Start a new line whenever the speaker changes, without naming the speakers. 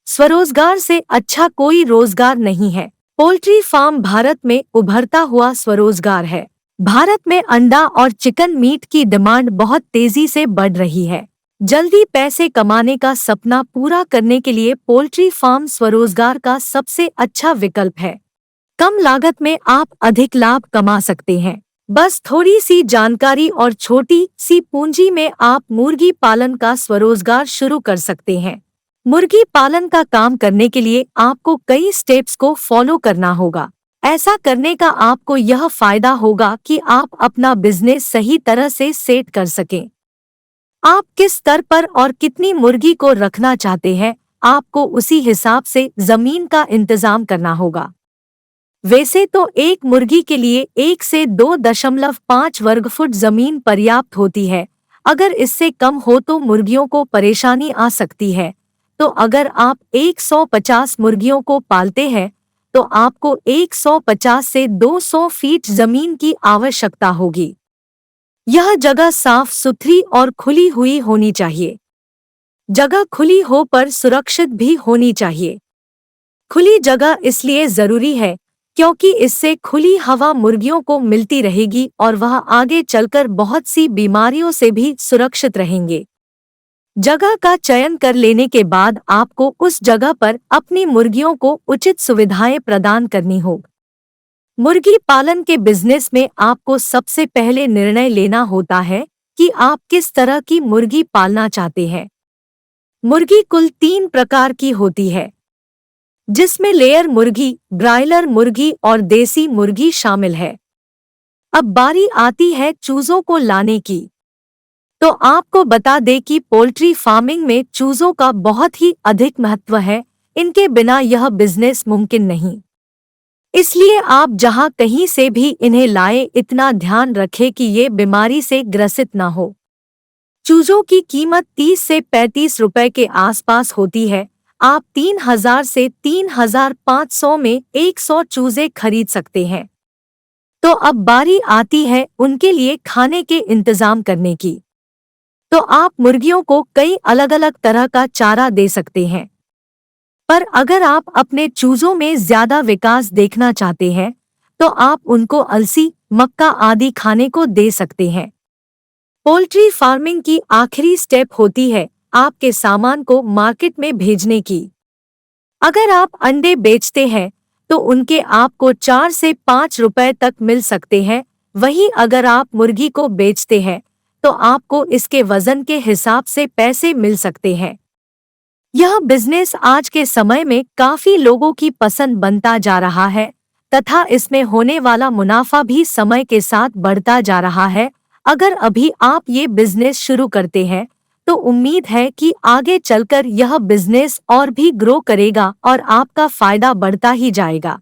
स्वरोजगार से अच्छा कोई रोजगार नहीं है। पोल्ट्री फार्म भारत में उभरता हुआ स्वरोजगार है। भारत में अंडा और चिकन मीट की डिमांड बहुत तेजी से बढ़ रही है। जल्दी पैसे कमाने का सपना पूरा करने के लिए पोल्ट्री फार्म स्वरोजगार का सबसे अच्छा विकल्प है। कम लागत में आप अधिक लाभ कमा सकते हैं। बस थोड़ी सी जानकारी और छोटी सी पूंजी में आप मुर्गी पालन का स्वरोजगार शुरू कर सकते हैं। मुर्गी पालन का काम करने के लिए आपको कई स्टेप्स को फॉलो करना होगा। ऐसा करने का आपको यह फायदा होगा कि आप अपना बिजनेस सही तरह से सेट कर सकें। आप किस स्तर पर और कितनी मुर्गी को रखना चाहते हैं, आपको उसी हिसाब से जमीन का इंतजाम करना होगा। वैसे तो एक मुर्गी के लिए 1 से 2.5 वर्ग फुट जमीन पर्याप्त होती है। अगर इससे कम हो तो मुर्गियों को परेशानी आ सकती है। तो अगर आप 150 मुर्गियों को पालते हैं तो आपको 150 से 200 फीट जमीन की आवश्यकता होगी। यह जगह साफ सुथरी और खुली हुई होनी चाहिए। जगह खुली हो पर सुरक्षित भी होनी चाहिए। खुली जगह इसलिए जरूरी है क्योंकि इससे खुली हवा मुर्गियों को मिलती रहेगी और वह आगे चलकर बहुत सी बीमारियों से भी सुरक्षित रहेंगे। जगह का चयन कर लेने के बाद आपको उस जगह पर अपनी मुर्गियों को उचित सुविधाएं प्रदान करनी होगी। मुर्गी पालन के बिजनेस में आपको सबसे पहले निर्णय लेना होता है कि आप किस तरह की मुर्गी पालना चाहते हैं। मुर्गी कुल 3 प्रकार की होती है, जिसमें लेयर मुर्गी, ब्रायलर मुर्गी और देसी मुर्गी शामिल है। अब बारी आती है चूजों को लाने की। तो आपको बता दें कि पोल्ट्री फार्मिंग में चूजों का बहुत ही अधिक महत्व है। इनके बिना यह बिजनेस मुमकिन नहीं। इसलिए आप जहां कहीं से भी इन्हें लाएं, इतना ध्यान रखें कि ये बीमारी से ग्रसित न हो। चूजों की कीमत 30 से 35 रुपए के आसपास होती है। आप 3000 से 3500 में 100 चूजे खरीद सकते हैं। तो अब बारी आती है उनके लिए खाने के इंतजाम करने की। तो आप मुर्गियों को कई अलग अलग तरह का चारा दे सकते हैं। पर अगर आप अपने चूजों में ज्यादा विकास देखना चाहते हैं तो आप उनको अलसी, मक्का आदि खाने को दे सकते हैं। पोल्ट्री फार्मिंग की आखिरी स्टेप होती है आपके सामान को मार्केट में भेजने की। अगर आप अंडे बेचते हैं तो उनके आपको 4 से 5 रुपए तक मिल सकते हैं। वहीं अगर आप मुर्गी को बेचते हैं तो आपको इसके वजन के हिसाब से पैसे मिल सकते हैं। यह बिजनेस आज के समय में काफी लोगों की पसंद बनता जा रहा है तथा इसमें होने वाला मुनाफा भी समय के साथ बढ़ता जा रहा है। अगर अभी आप ये बिजनेस शुरू करते हैं तो उम्मीद है कि आगे चलकर यह बिजनेस और भी ग्रो करेगा और आपका फायदा बढ़ता ही जाएगा।